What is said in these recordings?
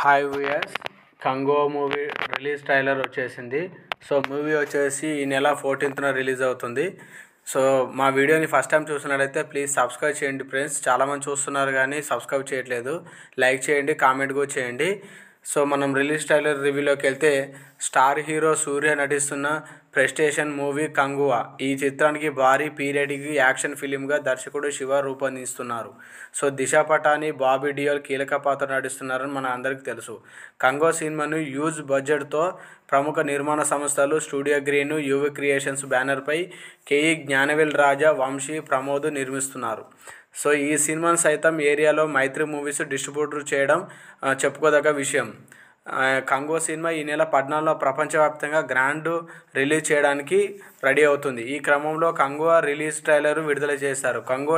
Hi viewers, Congo movie release trailer వచ్చేసింది. So movie వచ్చేసి ఈ నెల 14th రిలీజ్ అవుతుంది. సో మా వీడియోని ఫస్ట్ టైం చూసినట్లయితే ప్లీజ్ సబ్స్క్రైబ్ చేయండి ఫ్రెండ్స్. చాలామంది చూస్తున్నారు కానీ సబ్స్క్రైబ్ చేయట్లేదు. లైక్ చేయండి, కామెంట్ కూడా చేయండి. సో మనం రిలీజ్ ట్రైలర్ రివ్యూలోకి వెళ్తే, స్టార్ హీరో సూర్య నటిస్తున్న ప్రెస్టేషన్ మూవీ కంగువా ఈ చిత్రానికి భారీ పీరియడిక్ యాక్షన్ ఫిలింగా దర్శకుడు శివ రూపొందిస్తున్నారు. సో దిశ పటాని, బాబీ డియోల్ కీలక పాత్ర నటిస్తున్నారని మన అందరికీ తెలుసు. కంగో సినిమాను హ్యూజ్ బడ్జెట్తో ప్రముఖ నిర్మాణ సంస్థలు స్టూడియో గ్రీన్, యువి క్రియేషన్స్ బ్యానర్పై కేఈ జ్ఞానవేల్ రాజా, వంశీ, ప్రమోద్ నిర్మిస్తున్నారు. సో ఈ సినిమాను సైతం ఏరియాలో మైత్రి మూవీస్ డిస్ట్రిబ్యూటర్ చేయడం చెప్పుకోదగ్గ విషయం. కంగో సినిమా ఈ నెల 14న ప్రపంచవ్యాప్తంగా గ్రాండ్ రిలీజ్ చేయడానికి రెడీ అవుతుంది. ఈ క్రమంలో కంగో రిలీజ్ ట్రైలర్ విడుదల చేశారు. కంగో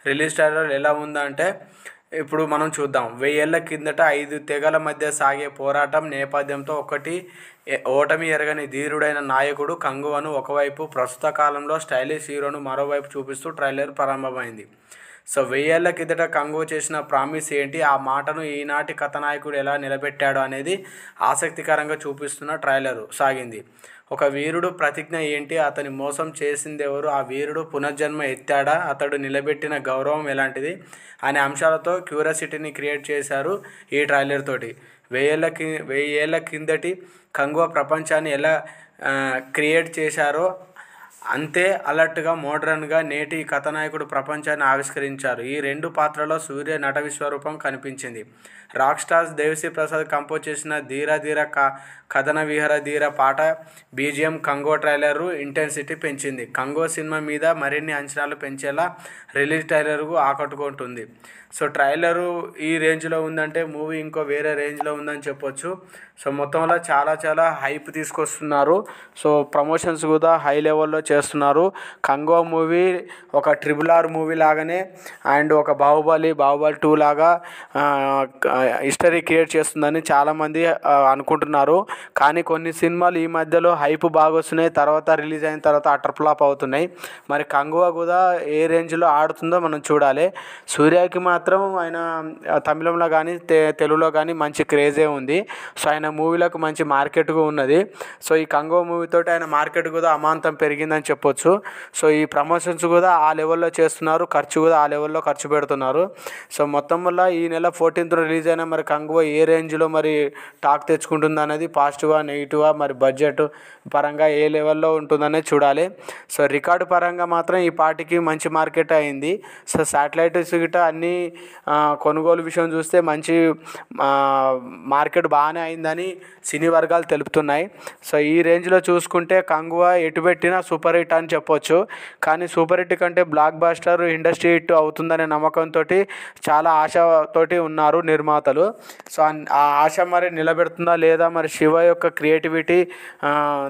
రిలీజ్ ట్రైలర్ ఎలా ఉందంటే ఇప్పుడు మనం చూద్దాం. 1000 ఏళ్ల కిందట 5 తెగల మధ్య సాగే పోరాటం నేపథ్యంతో ఓటమి ఎరగని ధీరుడైన నాయకుడు కంగువను ఒకవైపు, ప్రస్తుత కాలంలో స్టైలిష్ హీరోను మరోవైపు చూపిస్తూ ట్రైలర్ ప్రారంభమైంది. సో 1000 ఏళ్ల కిందట కంగు చేసిన ప్రామిస్ ఏంటి, ఆ మాటను ఈనాటి కథానాయకుడు ఎలా నిలబెట్టాడు అనేది ఆసక్తికరంగా చూపిస్తున్న ట్రైలర్ సాగింది. ఒక వీరుడు ప్రతిజ్ఞ ఏంటి, అతని మోసం చేసిందెవరు, ఆ వీరుడు పునర్జన్మ ఎత్తాడా, అతడు నిలబెట్టిన గౌరవం ఎలాంటిది అనే అంశాలతో క్యూరియాసిటీని క్రియేట్ చేశారు ఈ ట్రైలర్ తోటి. 1000 ఏళ్ల కిందటి కంగువా ప్రపంచాన్ని ఎలా క్రియేట్ చేశారో అంతే అలర్ట్గా, మోడ్రన్గా నేటి కథానాయకుడు ప్రపంచాన్ని ఆవిష్కరించారు. ఈ రెండు పాత్రలో సూర్య నట విశ్వరూపం కనిపించింది. Rock stars Devi Sri Prasad compose చేసిన ధీర ధీర కథన విహర ధీర పాట బీజిఎం కంగో ట్రైలర్ ఇంటెన్సిటీ పెంచింది. కంగో సినిమా మీద మరిన్ని అంచనాలు పెంచేలా రిలీజ్ ట్రైలర్కు ఆకట్టుకుంటుంది. సో ట్రైలరు ఈ రేంజ్లో ఉందంటే మూవీ ఇంకో వేరే రేంజ్లో ఉందని చెప్పొచ్చు. సో మొత్తంలో చాలా హైప్ తీసుకొస్తున్నారు. సో ప్రమోషన్స్ కూడా హై లెవెల్లో చేస్తున్నారు. కంగో మూవీ ఒక RRR మూవీ లాగానే అండ్ ఒక బాహుబలి 2 లాగా హిస్టరీ క్రియేట్ చేస్తుందని చాలామంది అనుకుంటున్నారు. కానీ కొన్ని సినిమాలు ఈ మధ్యలో హైప్ బాగా వస్తున్నాయి, తర్వాత రిలీజ్ అయిన తర్వాత అటర్ ఫ్లాప్ అవుతున్నాయి. మరి కంగువా కూడా ఏ రేంజ్లో ఆడుతుందో మనం చూడాలి. సూర్యకి మాత్రం ఆయన తమిళంలో కానీ తెలుగులో కానీ మంచి క్రేజే ఉంది. సో ఆయన మూవీలకు మంచి మార్కెట్ ఉన్నది. సో ఈ కంగో మూవీతో ఆయన మార్కెట్ కూడా అమాంతం పెరిగిందని చెప్పొచ్చు. సో ఈ ప్రమోషన్స్ కూడా ఆ లెవెల్లో చేస్తున్నారు, ఖర్చు కూడా ఆ లెవెల్లో ఖర్చు పెడుతున్నారు. సో మొత్తం వల్ల ఈ నెల 14th రిలీజ్ అయినా మరి కంగువా ఏ రేంజ్లో మరి టాక్ తెచ్చుకుంటుంది అనేది పాజిటివా నెగిటివా, మరి బడ్జెట్ పరంగా ఏ లెవెల్లో ఉంటుందనేది చూడాలి. సో రికార్డు పరంగా మాత్రం ఈ పార్టీకి మంచి మార్కెట్ అయింది. సో శాటిలైట్స్ గిట్ట అన్నీ కొనుగోలు విషయం చూస్తే మంచి మార్కెట్ బాగానే అయిందని సినీ వర్గాలు తెలుపుతున్నాయి. సో ఈ రేంజ్లో చూసుకుంటే కంగువా ఎటు పెట్టినా సూపర్ హిట్ అని చెప్పొచ్చు. కానీ సూపర్ హిట్ కంటే బ్లాక్ బాస్టర్, ఇండస్ట్రీ హిట్ అవుతుందనే నమ్మకంతో చాలా ఆశతోటి ఉన్నారు నిర్మాతలు. సో ఆ ఆశ మరి నిలబెడుతుందా లేదా, మరి శివ యొక్క క్రియేటివిటీ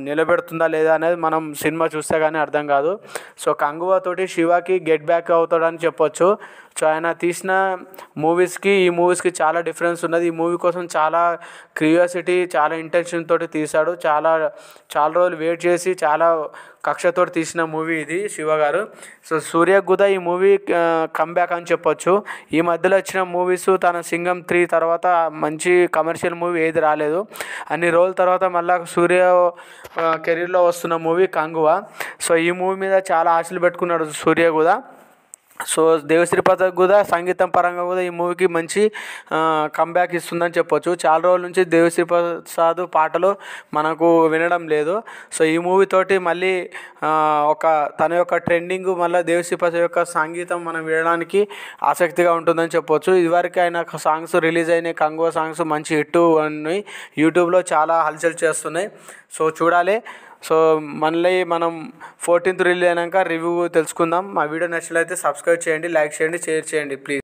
నిలబెడుతుందా లేదా అనేది మనం సినిమా చూస్తే కానీ అర్థం కాదు. సో కంగువా తోటి శివకి గెట్ బ్యాక్ అవుతాడని చెప్పొచ్చు. సో ఆయన తీసిన మూవీస్కి ఈ మూవీస్కి చాలా డిఫరెన్స్ ఉన్నది. ఈ మూవీ కోసం చాలా క్యూరియాసిటీ, చాలా ఇంటెన్షన్ తోటి తీశాడు. చాలా రోజులు వెయిట్ చేసి చాలా కక్షతో తీసిన మూవీ ఇది శివ గారు. సో సూర్య కూడా ఈ మూవీ కమ్బ్యాక్ అని చెప్పొచ్చు. ఈ మధ్యలో వచ్చిన మూవీస్ తన సింగం 3 తర్వాత మంచి కమర్షియల్ మూవీ ఏది రాలేదు. అన్ని రోజుల తర్వాత మళ్ళీ సూర్య కెరీర్లో వస్తున్న మూవీ కంగువా. సో ఈ మూవీ మీద చాలా ఆశలు పెట్టుకున్నాడు సూర్య కూడా. సో దేవిశ్రీ ప్రసాద్ కూడా సంగీతం పరంగా కూడా ఈ మూవీకి మంచి కంబ్యాక్ ఇస్తుందని చెప్పొచ్చు. చాలా రోజుల నుంచి దేవిశ్రీ ప్రసాద్ పాటలు మనకు వినడం లేదు. సో ఈ మూవీ తోటి మళ్ళీ తన యొక్క ట్రెండింగ్ మళ్ళీ దేవిశ్రీ ప్రసాద్ యొక్క సంగీతం మనం వినడానికి ఆసక్తిగా ఉంటుందని చెప్పొచ్చు. ఇదివరకు ఆయన సాంగ్స్ రిలీజ్ అయినాయి, కంగువా సాంగ్స్ మంచి హిట్ అని యూట్యూబ్లో చాలా హల్చల్ చేస్తున్నాయి. సో చూడాలి. సో మళ్ళీ మనం 14th రిలీజ్ అయినాక రివ్యూ తెలుసుకుందాం. మా వీడియో నచ్చినట్లయితే సబ్స్క్రైబ్ చేయండి, లైక్ చేయండి, షేర్ చేయండి ప్లీజ్.